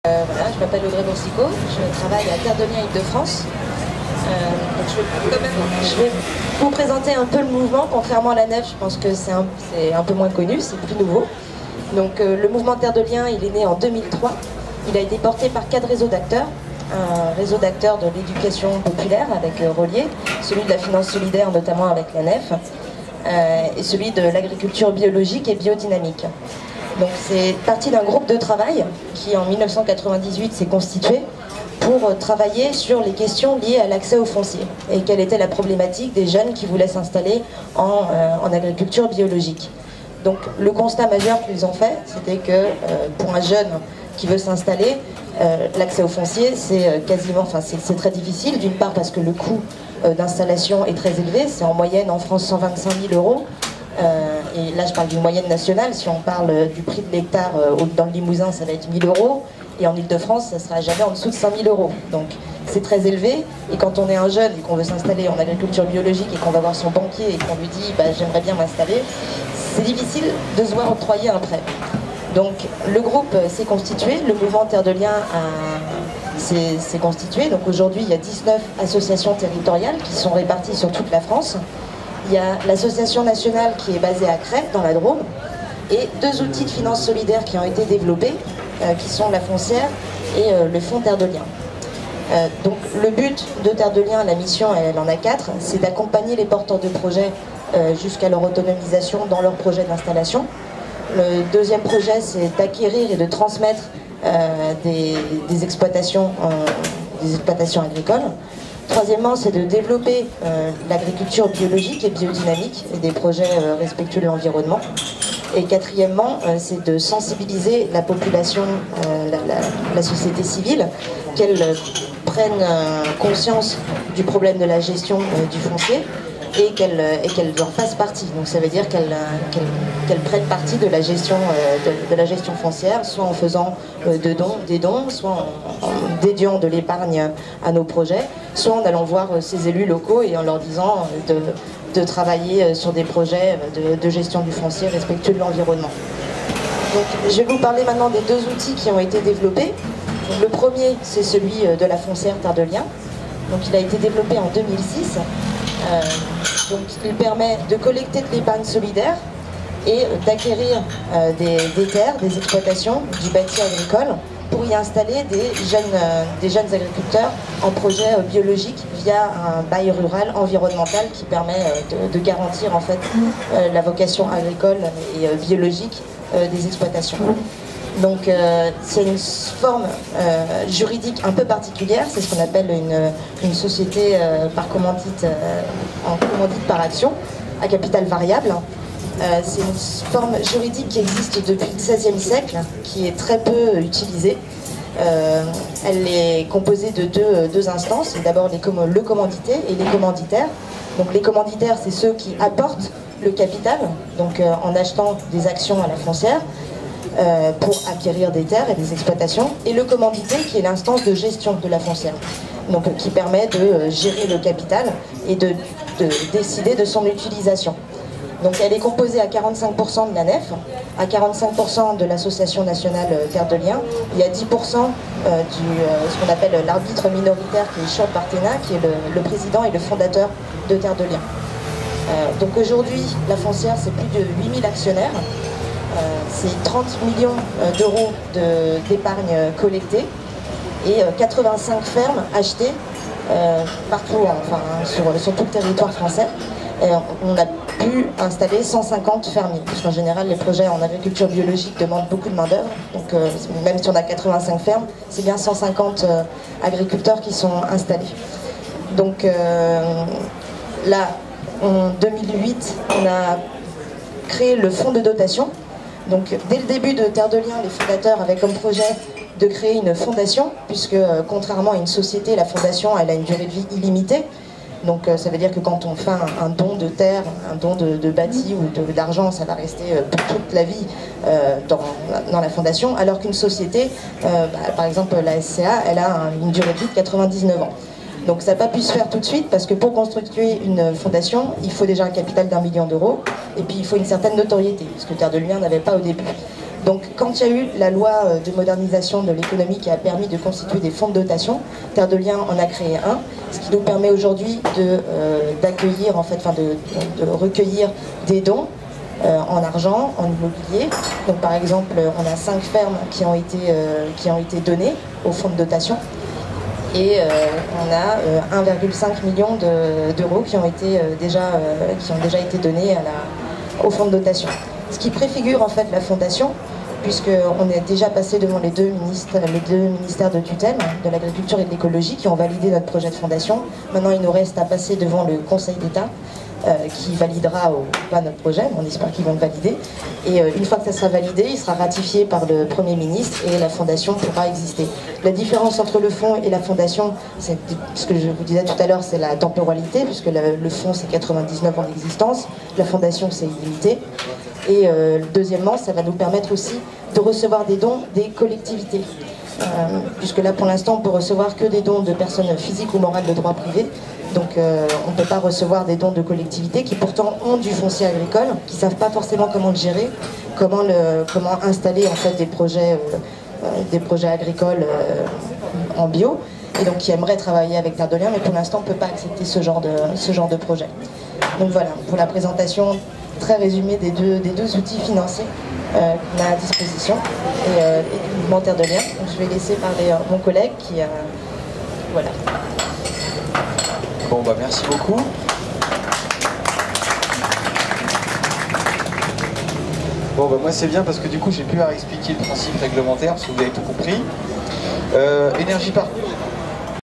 Voilà, je m'appelle Audrey Boursicot, je travaille à Terre de Liens Île-de-France. Je vais vous présenter un peu le mouvement. Contrairement à la nef, je pense que c'est un peu moins connu, c'est plus nouveau. Donc le mouvement Terre de Liens, il est né en 2003. Il a été porté par 4 réseaux d'acteurs. Un réseau d'acteurs de l'éducation populaire avec Relier, celui de la finance solidaire notamment avec la nef, et celui de l'agriculture biologique et biodynamique. Donc c'est parti d'un groupe de travail qui en 1998 s'est constitué pour travailler sur les questions liées à l'accès au foncier et quelle était la problématique des jeunes qui voulaient s'installer en agriculture biologique. Donc le constat majeur qu'ils ont fait, c'était que pour un jeune qui veut s'installer, l'accès au foncier c'est c'est très difficile, d'une part parce que le coût d'installation est très élevé, c'est en moyenne en France 125 000 €. Et là je parle d'une moyenne nationale, si on parle du prix de l'hectare dans le Limousin ça va être 1 000 €, et en Ile-de-France ça sera jamais en dessous de 5 000 €. Donc c'est très élevé, et quand on est un jeune et qu'on veut s'installer en agriculture biologique et qu'on va voir son banquier et qu'on lui dit j'aimerais bien m'installer, c'est difficile de se voir octroyer un prêt. Donc le groupe s'est constitué, le mouvement Terre de Liens s'est constitué. Donc aujourd'hui il y a 19 associations territoriales qui sont réparties sur toute la France. Il y a l'association nationale qui est basée à Crète, dans la Drôme, et 2 outils de finance solidaire qui ont été développés, qui sont la foncière et le fonds Terre de Liens. Donc le but de Terre de Liens, la mission, elle en a 4, c'est d'accompagner les porteurs de projets jusqu'à leur autonomisation dans leur projet d'installation. Le deuxième projet, c'est d'acquérir et de transmettre des exploitations agricoles. Troisièmement, c'est de développer l'agriculture biologique et biodynamique et des projets respectueux de l'environnement. Et quatrièmement, c'est de sensibiliser la population, la société civile, qu'elle prenne conscience du problème de la gestion du foncier et qu'elle en fasse partie. Donc ça veut dire qu'elle prenne partie de la gestion foncière, soit en faisant des dons, soit en dédiant de l'épargne à nos projets, soit en allant voir ces élus locaux et en leur disant de travailler sur des projets de gestion du foncier respectueux de l'environnement. Donc je vais vous parler maintenant des 2 outils qui ont été développés. Donc, le premier, c'est celui de la foncière Terre de Liens. Donc il a été développé en 2006. Donc il permet de collecter de l'épargne solidaire et d'acquérir des terres, des exploitations, du bâti agricole pour y installer des jeunes agriculteurs en projet biologique via un bail rural environnemental qui permet de garantir en fait la vocation agricole et biologique des exploitations. Donc c'est une forme juridique un peu particulière, c'est ce qu'on appelle une société par commandite, en commandite par action, à capital variable. C'est une forme juridique qui existe depuis le XVIe siècle, qui est très peu utilisée. Elle est composée de deux instances, d'abord le commandité et les commanditaires. Donc les commanditaires, c'est ceux qui apportent le capital, donc en achetant des actions à la foncière, pour acquérir des terres et des exploitations, et le commandité qui est l'instance de gestion de la foncière, donc qui permet de gérer le capital et de décider de son utilisation. Donc elle est composée à 45% de la nef, à 45% de l'association nationale Terre de Liens, et à 10% ce qu'on appelle l'arbitre minoritaire qui est Chob Partena, qui est le président et le fondateur de Terre de Liens. Donc aujourd'hui, la foncière, c'est plus de 8000 actionnaires. C'est 30 millions d'euros d'épargne collectée et 85 fermes achetées partout, sur tout le territoire français. Et on a pu installer 150 fermiers, parce qu'en général les projets en agriculture biologique demandent beaucoup de main d'œuvre, donc même si on a 85 fermes, c'est bien 150 agriculteurs qui sont installés. Donc là, en 2008, on a créé le fonds de dotation. Donc dès le début de Terre de Liens, les fondateurs avaient comme projet de créer une fondation, puisque contrairement à une société, la fondation elle a une durée de vie illimitée. Donc ça veut dire que quand on fait un don de terre, un don de bâti ou d'argent, ça va rester pour toute la vie dans la fondation, alors qu'une société, par exemple la SCA, elle a une durée de vie de 99 ans. Donc ça n'a pas pu se faire tout de suite, parce que pour constituer une fondation, il faut déjà un capital d'1 million d'euros, et puis il faut une certaine notoriété, ce que Terre de Liens n'avait pas au début. Donc quand il y a eu la loi de modernisation de l'économie qui a permis de constituer des fonds de dotation, Terre de Liens en a créé un, ce qui nous permet aujourd'hui d'accueillir, en fait, de recueillir des dons en argent, en immobilier. Donc par exemple, on a 5 fermes qui ont été données au fonds de dotation. Et on a 1,5 million d'euros qui ont déjà été donnés au fonds de dotation. Ce qui préfigure en fait la fondation, puisqu'on est déjà passé devant les deux ministères de tutelle, de l'agriculture et de l'écologie, qui ont validé notre projet de fondation. Maintenant, il nous reste à passer devant le Conseil d'État, qui validera ou pas notre projet, on espère qu'ils vont le valider. Et une fois que ça sera validé, il sera ratifié par le Premier ministre et la fondation pourra exister. La différence entre le fonds et la fondation, c'est ce que je vous disais tout à l'heure, c'est la temporalité, puisque le fonds c'est 99 ans d'existence, la fondation c'est illimité. Et deuxièmement, ça va nous permettre aussi de recevoir des dons des collectivités. Puisque là pour l'instant on peut recevoir que des dons de personnes physiques ou morales de droit privé. Donc on ne peut pas recevoir des dons de collectivités qui pourtant ont du foncier agricole, qui ne savent pas forcément comment le gérer, comment installer en fait des projets agricoles en bio, et donc qui aimeraient travailler avec Terre de Liens, mais pour l'instant on ne peut pas accepter ce genre de projet. Donc voilà, pour la présentation très résumée des deux outils financiers qu'on a à disposition et du mouvement Terre de Liens. Donc, je vais laisser parler mon collègue qui voilà. Bon bah merci beaucoup. Bon bah moi c'est bien parce que du coup j'ai pu expliquer le principe réglementaire parce que vous avez tout compris. Énergie par